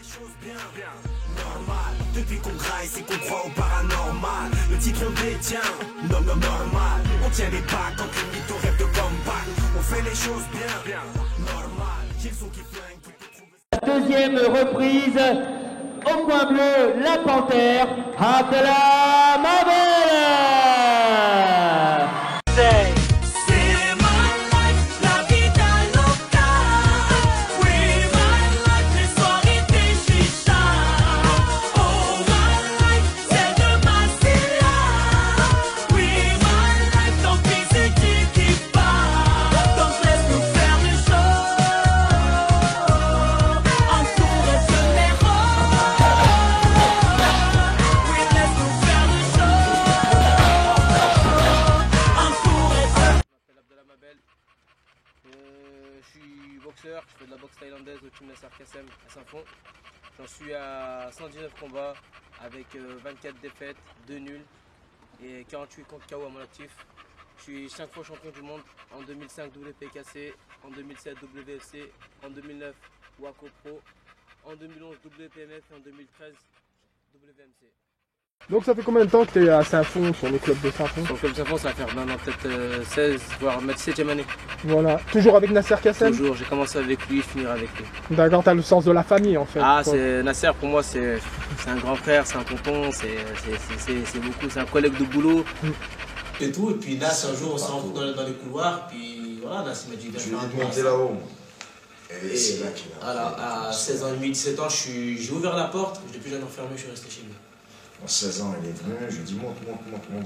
choses bien, normal. Depuis qu'on graille, c'est qu'on croit au paranormal. Le titre on détient, normal. On tient les bacs quand les mythos rêvent de comeback. On fait les choses bien, normal. J'ai le son qui flingue, tu peux trouver. La deuxième reprise, au coin bleu, la panthère, Abdallah Mabel. Je suis boxeur, je fais de la boxe thaïlandaise au team Nasser Kassem à Saint-Fond. J'en suis à 119 combats avec 24 défaites, 2 nuls et 48 contre KO à mon actif. Je suis 5 fois champion du monde, en 2005 WPKC, en 2007 WFC, en 2009 Waco Pro, en 2011 WPMF et en 2013 WMC. Donc ça fait combien de temps que tu es à Saint-Fond, sur le club de Saint-Fond? Sur le club de Saint-Fond, ça va faire maintenant peut-être 16, voire ma 17e année. Voilà, toujours avec Nasser Kassem? Toujours, j'ai commencé avec lui, je finirai avec lui. D'accord, t'as le sens de la famille en fait. Ah, c'est Nasser pour moi, c'est un grand frère, c'est un tonton, c'est beaucoup, c'est un collègue de boulot. Et tout, et puis Nas, un jour, on s'est rencontrés dans les couloirs, puis voilà, Nas m'a dit de faire un tour. monter là-haut. Et c'est là qu'il a. À 16 ans et demi, 17 ans, j'ai ouvert la porte, je l'ai plus jamais refermé, je suis resté chez lui. À 16 ans, il est venu, je lui ai dit monte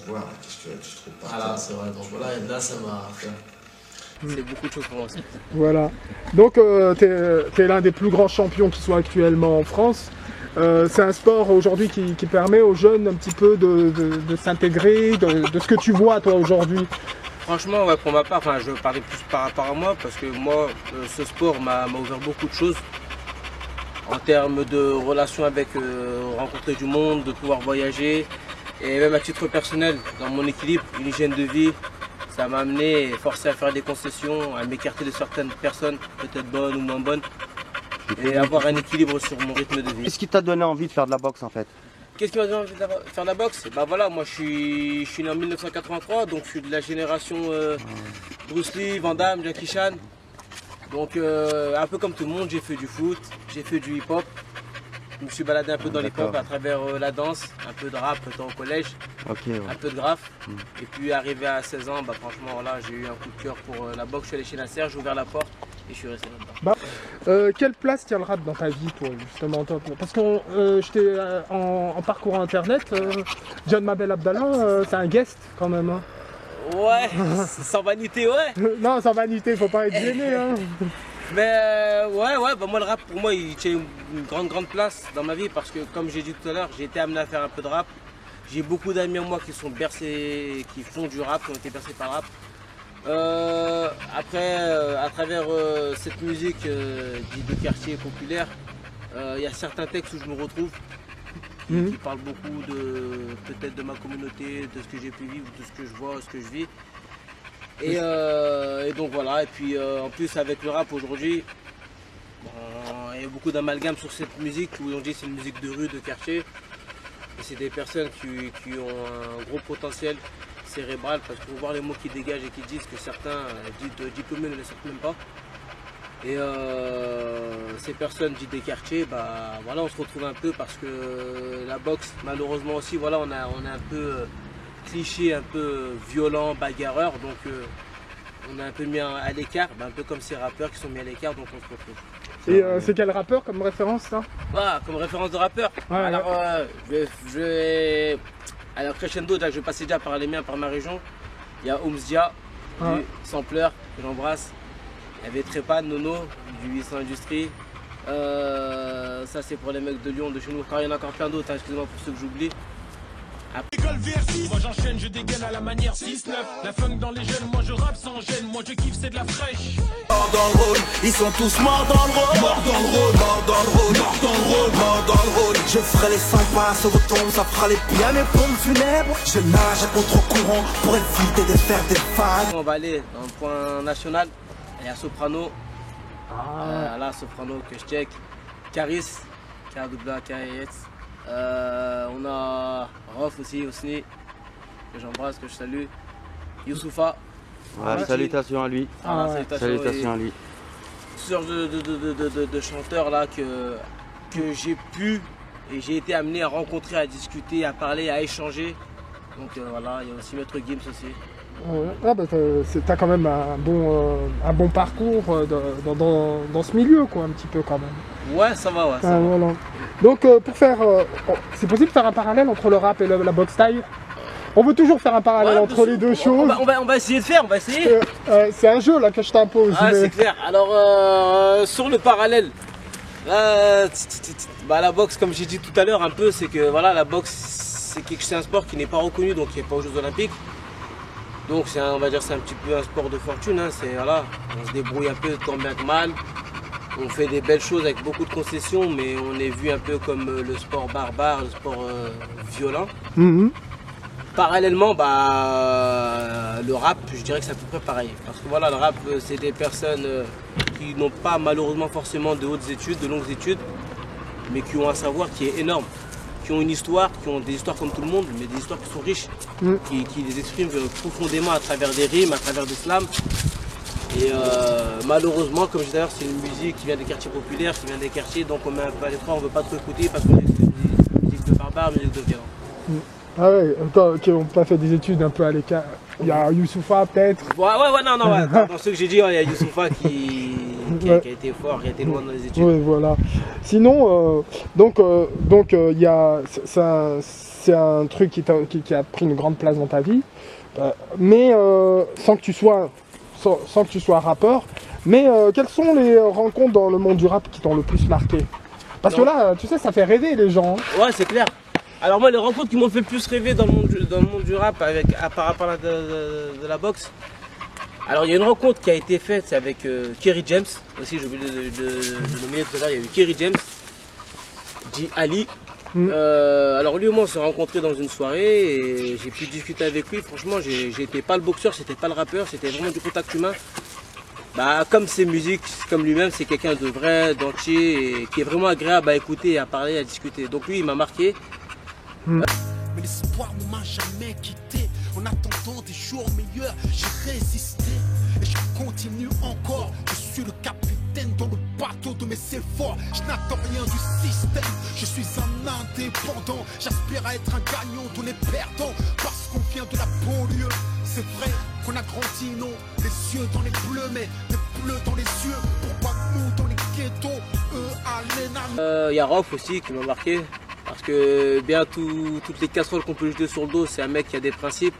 voir, qu'est-ce que tu trouves pas. Voilà, c'est vrai, donc voilà, et là, ça m'a fait. C'est beaucoup de choses pour moi aussi. Voilà. Donc tu es l'un des plus grands champions qui sont actuellement en France. C'est un sport aujourd'hui qui permet aux jeunes un petit peu de s'intégrer, de ce que tu vois toi aujourd'hui. Franchement, ouais, pour ma part, je veux parler plus par rapport à moi parce que moi, ce sport m'a ouvert beaucoup de choses. En termes de relations avec rencontrer du monde, de pouvoir voyager et même à titre personnel, dans mon équilibre, une hygiène de vie, ça m'a amené et forcé à faire des concessions, à m'écarter de certaines personnes, peut-être bonnes ou moins bonnes, et avoir un équilibre sur mon rythme de vie. Qu'est-ce qui t'a donné envie de faire de la boxe en fait? Qu'est-ce qui m'a donné envie de faire de la boxe? Bah voilà, moi je suis né en 1983, donc je suis de la génération Bruce Lee, Van Damme, Jackie Chan. Donc un peu comme tout le monde, j'ai fait du foot, j'ai fait du hip-hop. Je me suis baladé un peu dans l'hip-hop à travers la danse, un peu de rap étant au collège, un peu de graphe. Et puis arrivé à 16 ans, bah, franchement là j'ai eu un coup de cœur pour la boxe, je suis allé chez Nasser, j'ai ouvert la porte et je suis resté là-dedans. Quelle place tient le rap dans ta vie toi justement? Parce que j'étais en parcours internet, John Mabel Abdallah, c'est un guest quand même. Hein. Ouais, sans vanité, ouais. Non, sans vanité, faut pas être gêné. Hein. Mais ouais, bah moi le rap pour moi il tient une grande place dans ma vie parce que comme j'ai dit tout à l'heure, j'ai été amené à faire un peu de rap. J'ai beaucoup d'amis à moi qui sont bercés, qui font du rap, qui ont été bercés par le rap. Après, à travers cette musique dite de quartier populaire, il y a certains textes où je me retrouve. Qui parlent beaucoup peut-être de ma communauté, de ce que j'ai pu vivre, de ce que je vois, ce que je vis. Et donc voilà, et puis en plus avec le rap aujourd'hui, il y a beaucoup d'amalgame sur cette musique où on dit c'est une musique de rue, de quartier. Et c'est des personnes qui ont un gros potentiel cérébral parce qu'il faut voir les mots qui dégagent et qui disent que certains diplômés ne les sortent même pas. Et ces personnes dites des quartiers, bah voilà, on se retrouve un peu parce que la boxe, malheureusement aussi, voilà, on est un peu cliché, un peu violent, bagarreur, donc on est un peu mis à l'écart, bah, un peu comme ces rappeurs qui sont mis à l'écart, donc on se retrouve. Et c'est quel rappeur comme référence ça? Voilà, comme référence de rappeur. Ouais, alors, alors crescendo, là, je vais passer déjà par les miens, par ma région. Il y a Omzdia, du Sampleur, que j'embrasse. Il y avait Trépan, Nono, du 800 Industrie. Ça c'est pour les mecs de Lyon, de chez nous. Car il y en a encore plein d'autres, hein, excusez-moi pour ceux que j'oublie. Moi j'enchaîne, je dégaine à la manière 6-9. La funk dans les jeunes, moi je rappe sans gêne. Moi je kiffe, c'est de la fraîche. Mort dans le rôle, ils sont tous morts dans le rôle. Mort dans le rôle, mort dans le rôle, mort dans le rôle, mort dans le rôle. Je ferai les 5 pas, se retombe, ça fera les pieds à mes pompes funèbres. Je nage à contre-courant pour éviter de faire des vagues. On va aller dans le point national. Il y a Soprano. Là, Soprano que je check. Caris, K-A-K-S. On a Rof aussi, Osni, que j'embrasse, que je salue. Youssoufa. Ouais, salutations à lui. Salutations à lui. Ce genre de chanteurs là que j'ai pu et j'ai été amené à rencontrer, à discuter, à parler, à échanger. Donc voilà, il y a aussi Maître Gims aussi. Ah bah t'as quand même un bon parcours dans ce milieu, quoi, un petit peu quand même. Ouais, ça va, ouais. Ça va. Voilà. Donc pour faire... c'est possible de faire un parallèle entre le rap et la boxe thaï? On veut toujours faire un parallèle entre les deux choses. On va essayer de faire, on va essayer. C'est un jeu là que je t'impose. Ah, c'est clair. Alors sur le parallèle, là, la boxe, comme j'ai dit tout à l'heure un peu, c'est que voilà, la boxe c'est un sport qui n'est pas reconnu, donc qui n'est pas aux Jeux Olympiques. Donc on va dire c'est un petit peu un sport de fortune. Hein. Voilà, on se débrouille un peu tant bien que mal. On fait des belles choses avec beaucoup de concessions, mais on est vu un peu comme le sport barbare, le sport violent. Parallèlement, le rap, je dirais que c'est à peu près pareil. Parce que voilà, le rap, c'est des personnes qui n'ont pas malheureusement forcément de hautes études, de longues études, mais qui ont un savoir qui est énorme, qui ont une histoire, qui ont des histoires comme tout le monde, mais des histoires qui sont riches, qui les expriment profondément à travers des rimes, à travers des slams. Et malheureusement, comme je disais, c'est une musique qui vient des quartiers populaires, qui vient des quartiers, donc on met un peu à l'étroit, on ne veut pas trop écouter parce qu'on est musique de barbare, musique de violent. Ah ouais, qui n'ont pas fait des études un peu à l'écart. Il y a Youssoufa peut-être. Ouais, dans ce que j'ai dit, il y a Youssoufa qui a été fort, qui a été loin dans les études. Oui, voilà. Sinon, c'est un truc qui a pris une grande place dans ta vie, mais sans que tu sois rappeur. Mais quelles sont les rencontres dans le monde du rap qui t'ont le plus marqué? Parce que là, tu sais, ça fait rêver les gens. Ouais, c'est clair. Alors moi, les rencontres qui m'ont fait le plus rêver dans le monde du rap par rapport à de la boxe. Alors il y a une rencontre qui a été faite, c'est avec Kerry James. Aussi, j'ai oublié de nominer tout à l'heure, il y a eu Kerry James, dit Ali. Alors lui et moi on s'est rencontrés dans une soirée et j'ai pu discuter avec lui. Franchement, j'étais pas le boxeur, c'était pas le rappeur, c'était vraiment du contact humain. Comme ses musiques, comme lui-même, c'est quelqu'un de vrai, d'entier et qui est vraiment agréable à écouter, à parler, à discuter. Donc lui, il m'a marqué. Mais l'espoir ne m'a jamais quitté. En attendant des jours meilleurs, j'ai résisté. Et je continue encore. Je suis le capitaine dans le bateau de mes efforts. Je n'attends rien du système. Je suis un indépendant. J'aspire à être un gagnant, tous les perdants. Parce qu'on vient de la banlieue. C'est vrai qu'on a grandi, non, les yeux dans les bleus, mais les bleus dans les yeux. Pourquoi nous dans les ghettos, eux à l'ENA. Il y a Rof aussi qui m'a marqué. Parce que bien toutes les casseroles qu'on peut jeter sur le dos, c'est un mec qui a des principes.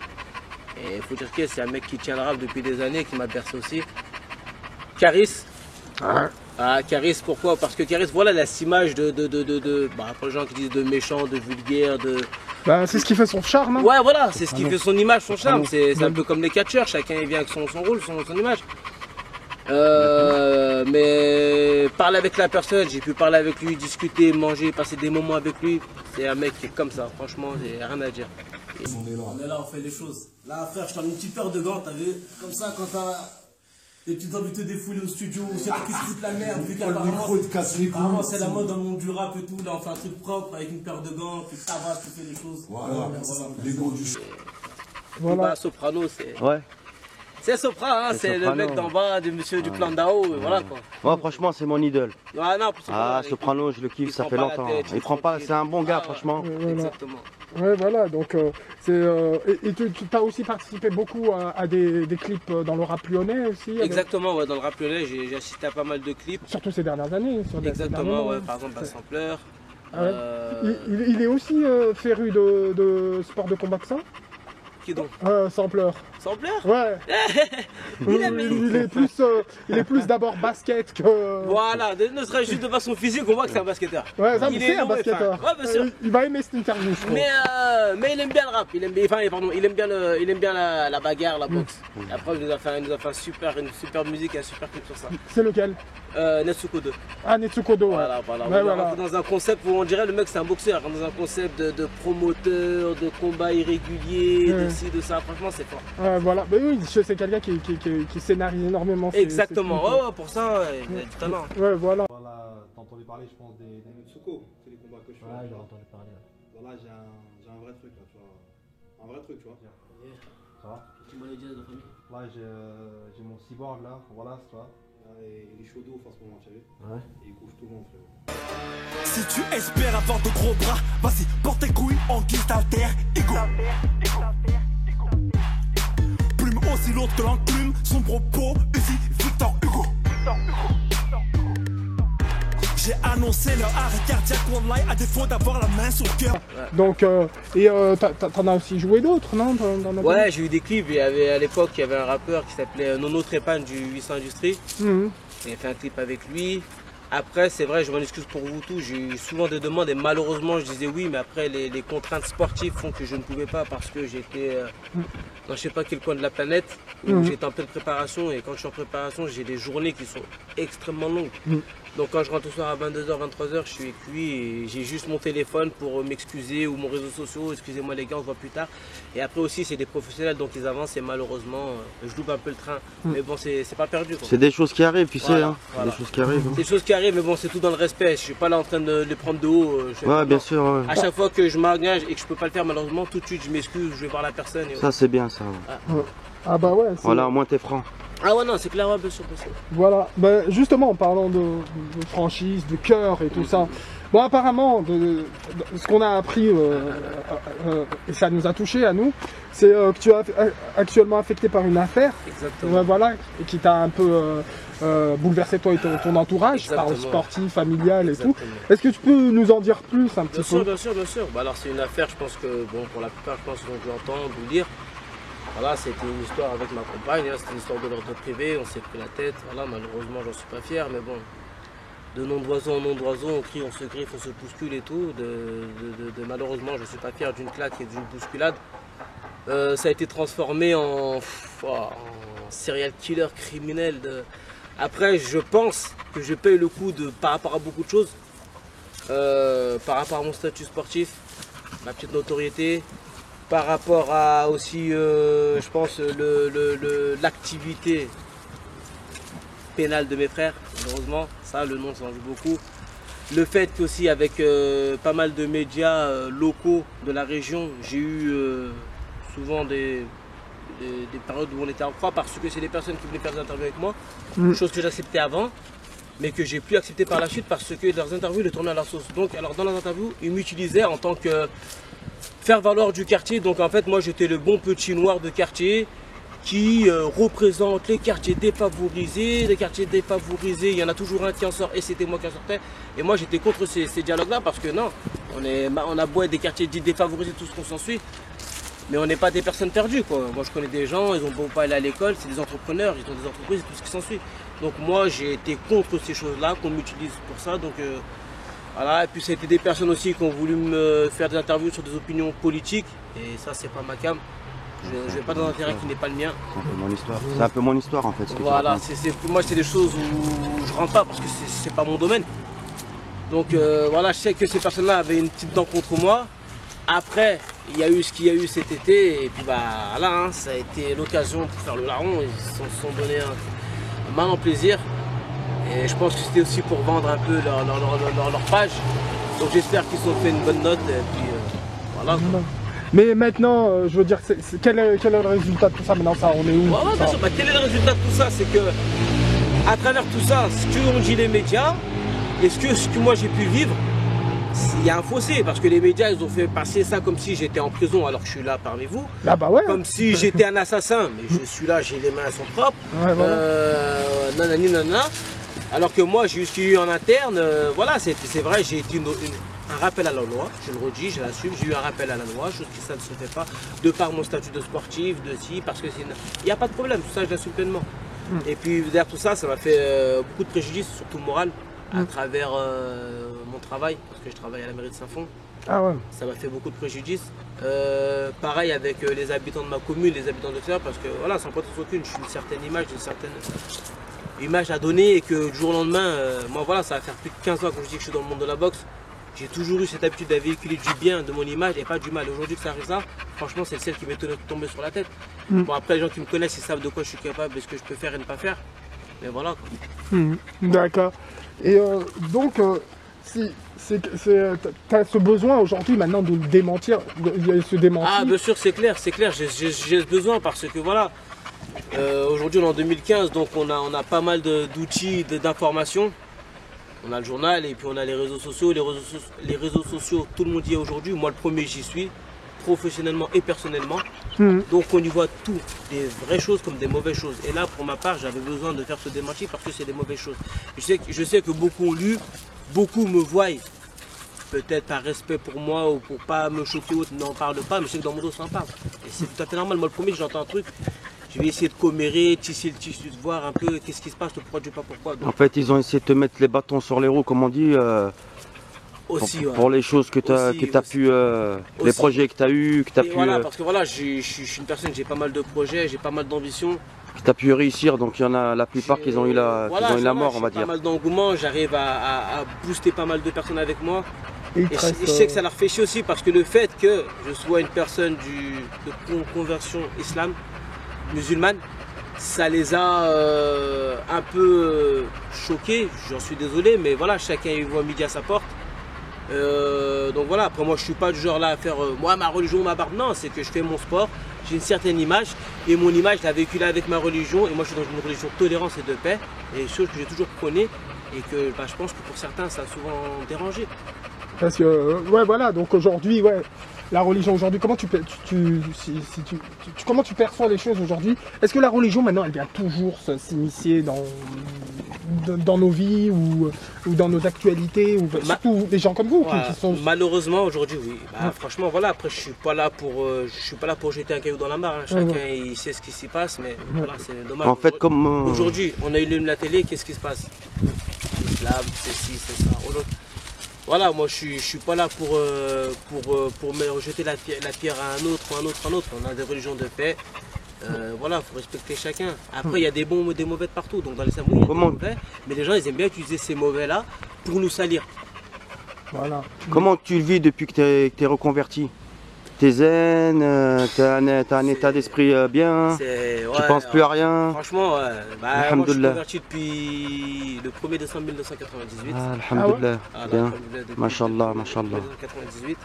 Et il faut dire que c'est un mec qui tient le rap depuis des années, qui m'a bercé aussi. Caris. Caris, pourquoi? Parce que Caris, voilà, il a cette image pour les gens qui disent de méchant, de vulgaire, de... c'est ce qui fait son charme. Hein. Ouais, voilà, c'est ce qui fait son image, son charme. C'est un peu comme les catcheurs, chacun il vient avec son rôle, son image. Mais parler avec la personne, j'ai pu parler avec lui, discuter, manger, passer des moments avec lui. C'est un mec qui est comme ça, franchement, j'ai rien à dire. On est là, on fait les choses. Là, frère, je t'en ai une petite paire de gants, t'as vu? Comme ça, quand t'as des petites envies de te défouler au studio, c'est là qui se fout la merde, vu qu'apparemment c'est la mode dans le monde du rap et tout. Là, on fait un truc propre avec une paire de gants, puis ça va, tu fais les choses. Voilà. Les gants du show. Voilà. Soprano, c'est. Ouais. C'est Sopra, hein, c'est le mec d'en bas, du monsieur du plan d'Ao, voilà quoi. Moi franchement c'est mon idole. Soprano, je le kiffe, ça fait longtemps. Il prend pas, c'est un bon gars franchement. Exactement. Ouais voilà, donc et tu as aussi participé beaucoup à des clips dans le rap lyonnais aussi. Exactement, ouais, dans le rap lyonnais j'ai assisté à pas mal de clips. Surtout ces dernières années. Exactement, ouais, par exemple Sampleur. Il est aussi féru de sport de combat que ça. Qui donc? Sampleur. Sampleur? Ouais. il est plus d'abord basket que... Voilà, ne serait-ce juste de par son physique, on voit que c'est un basketteur. Ouais, c'est un basketteur. Ouais, bien sûr. Il va aimer cette interview, je crois. Mais il aime bien le rap, il aime bien la bagarre, la boxe. Après, il nous a fait une super musique et un super clip sur ça. C'est lequel? Netsuko 2. Ah, Netsuko 2, ouais. Voilà. Dans un concept où on dirait le mec c'est un boxeur, dans un concept de promoteur, de combat irrégulier, de ci, de ça, franchement c'est fort. Voilà, mais oui, c'est quelqu'un qui scénarise énormément. Exactement, ouais, pour ça, il a du talent. Ouais, voilà. Ton entendu parler, je pense, des Mutsuko, c'est les combats que je fais. Ouais, j'ai entendu parler. Ouais. Là, j'ai un vrai truc, là, tu vois. Un vrai truc, tu vois. Yeah. Ça va? Tu m'as dit de la famille? Là, j'ai mon cyborg, là, voilà, tu vois. Et il est chaud d'eau en ce moment, tu sais. Ouais. Et il couche tout le monde, frérot. Si tu espères avoir de gros bras, vas-y, porte tes couilles en guise d'alter ego. Plume aussi lourde que l'enclume, son propos, ici Victor Hugo. J'ai annoncé leur arrêt cardiaque online à défaut d'avoir la main sur le cœur. Donc, t'en as aussi joué d'autres, non? Ouais, j'ai eu des clips. À l'époque, il y avait un rappeur qui s'appelait Nono Trépan du 800 Industries. J'ai fait un clip avec lui. Après, c'est vrai, je m'en excuse pour vous tous, j'ai eu souvent des demandes et malheureusement je disais oui, mais après les contraintes sportives font que je ne pouvais pas parce que j'étais dans je sais pas quel coin de la planète où j'étais en pleine préparation et quand je suis en préparation, j'ai des journées qui sont extrêmement longues. Donc quand je rentre le soir à 22h, 23h, je suis avec lui et j'ai juste mon téléphone pour m'excuser ou mon réseau social, excusez-moi les gars, on se voit plus tard. Et après aussi, c'est des professionnels donc ils avancent et malheureusement, je loupe un peu le train. Mais bon, c'est pas perdu. C'est des choses qui arrivent, tu sais, hein. Voilà. Des choses qui arrivent. Des choses qui arrivent, mais bon, c'est tout dans le respect. Je suis pas là en train de les prendre de haut. Ouais, bien sûr. Ouais. À chaque fois que je m'engage et que je peux pas le faire, malheureusement, tout de suite, je m'excuse, je vais voir la personne. Et ça, c'est bien, ça. Ouais. Ah bah ouais. Voilà, au moins t'es franc. Ah ouais, non, c'est clair, ouais, bien sûr, bien sûr. Voilà, bah, justement en parlant de franchise, de cœur et tout ça, bon apparemment, de ce qu'on a appris, et ça nous a touché à nous, c'est que tu es actuellement affecté par une affaire, voilà, et qui t'a un peu bouleversé toi et ton entourage, par sportif, familial et tout. Est-ce que tu peux nous en dire plus un petit peu? Bien sûr, bien sûr. Bah, alors c'est une affaire, je pense que, bon, pour la plupart, je pense qu'ils ont dû entendre ou lire. Voilà, c'était une histoire avec ma compagne, hein, c'était une histoire de l'ordre privé, on s'est pris la tête, voilà, malheureusement j'en suis pas fier, mais bon, de nom d'oiseau en nom d'oiseau, on crie, on se griffe, on se bouscule et tout, malheureusement je suis pas fier d'une claque et d'une bousculade. Ça a été transformé en serial killer criminel. Après, je pense que je paye le coup par rapport à beaucoup de choses, par rapport à mon statut sportif, ma petite notoriété, par rapport à aussi, je pense, l'activité pénale de mes frères, malheureusement, ça, le nom, ça en joue beaucoup. Le fait qu'aussi, avec pas mal de médias locaux de la région, j'ai eu souvent des périodes où on était en croix parce que c'est des personnes qui voulaient faire des interviews avec moi, chose que j'acceptais avant, mais que j'ai plus accepté par la suite parce que leurs interviews les tournaient à leur sauce. Donc, alors dans leurs interviews, ils m'utilisaient en tant que faire valoir du quartier. Donc en fait, moi j'étais le bon petit noir de quartier qui représente les quartiers défavorisés. Les quartiers défavorisés, il y en a toujours un qui en sort et c'était moi qui en sortais. Et moi j'étais contre ces dialogues-là parce que non, on a beau être des quartiers dits défavorisés, tout ce qu'on s'ensuit, mais on n'est pas des personnes perdues, quoi. Moi je connais des gens, ils ont beau pas aller à l'école, c'est des entrepreneurs, ils ont des entreprises, tout ce qui s'ensuit. Donc moi j'ai été contre ces choses-là, qu'on m'utilise pour ça. Donc voilà, et puis c'était des personnes aussi qui ont voulu me faire des interviews sur des opinions politiques, et ça c'est pas ma cam. Je ne vais pas dans un terrain qui n'est pas le mien. C'est un peu mon histoire. C'est un peu mon histoire en fait. Ce que voilà, pour moi c'est des choses où je rentre pas parce que c'est pas mon domaine. Donc voilà, je sais que ces personnes-là avaient une petite dent contre moi. Après, il y a eu ce qu'il y a eu cet été, et puis bah là, hein, ça a été l'occasion pour faire le larron. Ils se sont donné un malin plaisir. Et je pense que c'était aussi pour vendre un peu leur page. Donc j'espère qu'ils ont fait une bonne note. Et puis voilà. Mais maintenant, je veux dire, quel est le résultat de tout ça? Maintenant, ça, on est où? Ouais, bien sûr. Bah, quel est le résultat de tout ça? C'est que, à travers tout ça, ce que ont dit les médias, et ce que moi j'ai pu vivre, il y a un fossé. Parce que les médias, ils ont fait passer ça comme si j'étais en prison alors que je suis là parmi vous. Ah bah ouais. Comme si j'étais un assassin, mais je suis là, j'ai les mains à son propre. Ouais, voilà. Nanani, nanana. Alors que moi, j'ai eu ce qu'il y a eu en interne. Voilà, c'est vrai, j'ai été un rappel à la loi, je le redis, je l'assume, j'ai eu un rappel à la loi, chose qui ça ne se fait pas, de par mon statut de sportif, de si, parce que il n'y a pas de problème, tout ça je l'assume pleinement. Et puis derrière tout ça, ça m'a fait beaucoup de préjudice, surtout moral, à travers mon travail, parce que je travaille à la mairie de Saint-Fond. Ah ouais. Ça m'a fait beaucoup de préjudice. Pareil avec les habitants de ma commune, les habitants de l'extérieur, parce que voilà, sans prétention aucune, je suis une certaine image, une certaine image à donner, et que du jour au lendemain, moi voilà, ça va faire plus de 15 ans que je dis que je suis dans le monde de la boxe. J'ai toujours eu cette habitude de véhiculer du bien de mon image et pas du mal. Aujourd'hui que ça arrive ça, franchement c'est celle qui m'est tombée sur la tête. Bon après les gens qui me connaissent, ils savent de quoi je suis capable et ce que je peux faire et ne pas faire. Mais voilà quoi. D'accord. Et donc, t'as ce besoin aujourd'hui maintenant de le démentir, de se démentir. Ah, bien sûr, c'est clair, j'ai ce besoin parce que voilà, aujourd'hui on est en 2015, donc on a pas mal d'outils, d'informations. On a le journal et puis on a les réseaux sociaux. Les réseaux sociaux, tout le monde y est aujourd'hui. Moi, le premier, j'y suis, professionnellement et personnellement. Donc on y voit tout, des vraies choses comme des mauvaises choses. Et là, pour ma part, j'avais besoin de faire ce démenti parce que c'est des mauvaises choses. Je sais que beaucoup ont lu, beaucoup me voient, peut-être par respect pour moi ou pour pas me choquer ou n'en parle pas, mais je sais que dans mon dos, ça en parle. Et c'est tout à fait normal. Moi, le premier, j'entends un truc, je vais essayer de commérer, tisser le tissu, de voir un peu qu'est-ce qui se passe, pourquoi je ne sais pas pourquoi. Donc, en fait, ils ont essayé de te mettre les bâtons sur les roues, comme on dit, aussi, pour les choses que tu as pu, les projets que tu as eu, que tu as pu... Voilà, parce que voilà, je suis une personne, j'ai pas mal de projets, j'ai pas mal d'ambitions. Que tu as pu réussir, donc il y en a la plupart qui ont eu la, mort, on va dire. J'ai pas mal d'engouement, j'arrive à booster pas mal de personnes avec moi. Et je sais que ça leur fait chier aussi parce que le fait que je sois une personne de conversion islam, musulmane, ça les a un peu choqués, j'en suis désolé, mais voilà, chacun y voit midi à sa porte. Donc voilà, après moi je suis pas du genre là à faire moi ma religion, ma barbe, non, c'est que je fais mon sport, j'ai une certaine image et mon image je la véhicule avec ma religion et moi je suis dans une religion de tolérance et de paix et chose que j'ai toujours prônée et que je pense que pour certains ça a souvent dérangé. Parce que, ouais, voilà, donc aujourd'hui, ouais, la religion aujourd'hui, comment comment tu perçois les choses aujourd'hui? Est-ce que la religion maintenant, elle vient toujours s'immiscer dans nos vies ou dans nos actualités, ou surtout des gens comme vous qui sont... Malheureusement aujourd'hui, oui. Franchement, voilà, après je suis pas là pour jeter un caillou dans la mare, hein. Chacun il sait ce qui s'y passe, mais voilà, c'est dommage. En fait, comme... Aujourd'hui, on a eu la télé, qu'est-ce qui se passe? L'islam, c'est ci, c'est ça. Voilà, moi je suis pas là pour me jeter la pierre à un autre. On a des religions de paix. Voilà, il faut respecter chacun. Après, il y a des bons et des mauvais de partout. Donc dans l'islam, oui, il y a des mauvais, mais les gens ils aiment bien utiliser ces mauvais-là pour nous salir. Voilà. Comment tu le vis depuis que tu es reconverti? T'es zen, t'as un état d'esprit bien, tu penses plus à rien. Franchement, moi je suis converti depuis le 1er décembre 1998. Alhamdoulilah, bien. Mashallah, mashallah. 1998.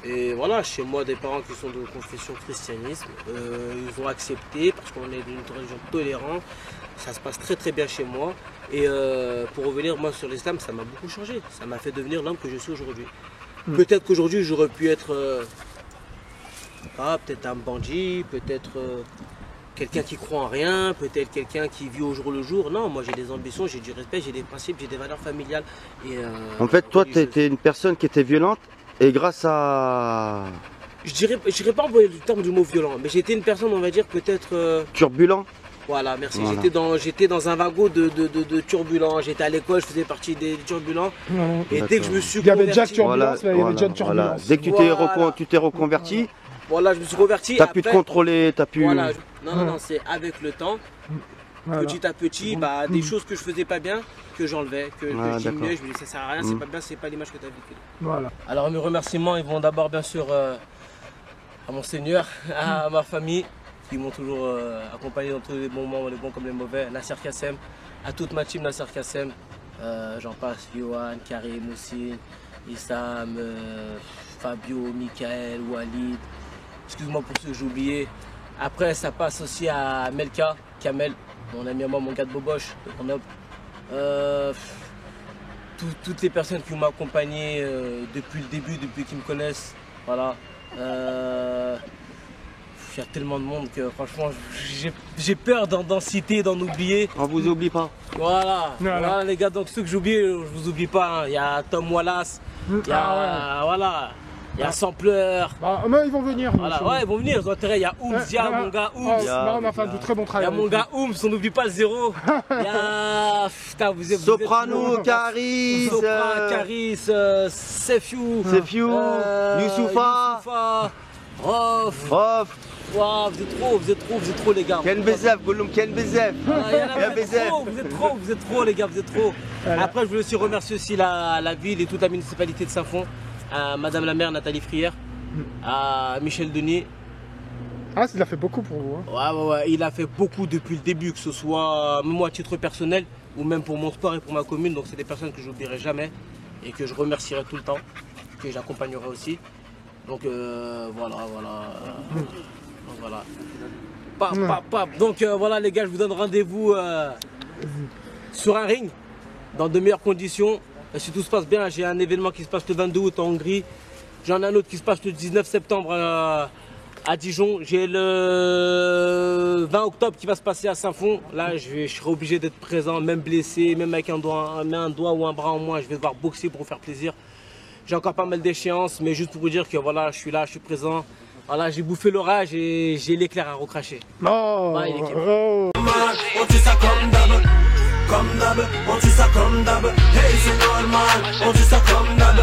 Et voilà, chez moi, des parents qui sont de confession christianisme, ils ont accepté parce qu'on est d'une religion tolérante. Ça se passe très très bien chez moi. Et pour revenir moi sur l'islam, ça m'a beaucoup changé. Ça m'a fait devenir l'homme que je suis aujourd'hui. Peut-être qu'aujourd'hui j'aurais pu être... peut-être un bandit, peut-être quelqu'un qui croit en rien, peut-être quelqu'un qui vit au jour le jour. Non, moi j'ai des ambitions, j'ai du respect, j'ai des principes, j'ai des valeurs familiales. Et, en fait, toi, tu étais une personne qui était violente et grâce à... Je dirais pas employer le terme du mot violent, mais j'étais une personne, on va dire, peut-être... Turbulent. Voilà, merci. Voilà. J'étais dans un wagon de turbulents. J'étais à l'école, je faisais partie des turbulents. Et dès que je me suis converti... Il y avait déjà turbulence, il y avait déjà turbulence. Dès que tu t'es reconverti... Voilà, je me suis converti. Tu as pu te contrôler, tu as pu... Voilà, non, c'est avec le temps, petit à petit, des choses que je faisais pas bien, que j'enlevais, que je diminuais, je me disais ça sert à rien, c'est pas bien, c'est pas l'image que tu as vécue. Voilà. Alors mes remerciements, ils vont d'abord bien sûr à mon Seigneur, à ma famille, qui m'ont toujours accompagné dans tous les bons moments, les bons comme les mauvais, Nasser Kassem, à toute ma team Nasser Kassem, j'en passe, Yohan, Karim, Moussine, Issam, Fabio, Michael, Walid, excuse-moi pour ceux que j'ai oubliés. Après ça passe aussi à Melka, Kamel, mon ami à moi, mon gars de Boboche, toutes les personnes qui m'ont accompagné depuis le début, depuis qu'ils me connaissent, voilà. Il y a tellement de monde que franchement j'ai peur d'en citer, d'en oublier. On vous oublie pas. Voilà les gars, donc ceux que j'oublie, je vous oublie pas. Il y a Tom Wallace, il y a voilà. Il y a Sampleur. Ils vont venir. Voilà, ils vont venir, ils ont intérêt. Il y a Oums, mon gars Oums. On a fait du très bon travail. Il y a mon gars Oums, on n'oublie pas le zéro. Il y a. Soprano, Caris. Sopra, Caris, Sefiou. Youssoufa. Rof. Wow, vous êtes trop les gars. Ken Bezef, Gollum Ken Bezef. Vous êtes trop les gars, vous êtes trop. Après je voulais aussi remercier aussi la ville et toute la municipalité de Saint-Fond. À Madame la maire Nathalie Frière, à Michel Denis. Ah, il a fait beaucoup pour vous. Ouais, il a fait beaucoup depuis le début, que ce soit, même moi à titre personnel, ou même pour mon sport et pour ma commune. Donc c'est des personnes que je n'oublierai jamais et que je remercierai tout le temps, que j'accompagnerai aussi. Donc voilà. Donc voilà les gars, je vous donne rendez-vous sur un ring, dans de meilleures conditions. Et si tout se passe bien, j'ai un événement qui se passe le 22 août en Hongrie. J'en ai un autre qui se passe le 19 septembre à Dijon. J'ai le 20 octobre qui va se passer à Saint-Fond. Là, je serai obligé d'être présent, même blessé, même avec un doigt ou un bras en moins. Je vais devoir boxer pour vous faire plaisir. J'ai encore pas mal d'échéances, mais juste pour vous dire que voilà, je suis là, je suis présent. Voilà, j'ai bouffé l'orage et j'ai l'éclair à recracher. Non. Bye, l'équipe. On tue ça comme d'hab, on tue ça comme d'hab. Hey, c'est normal, on tue ça comme d'hab.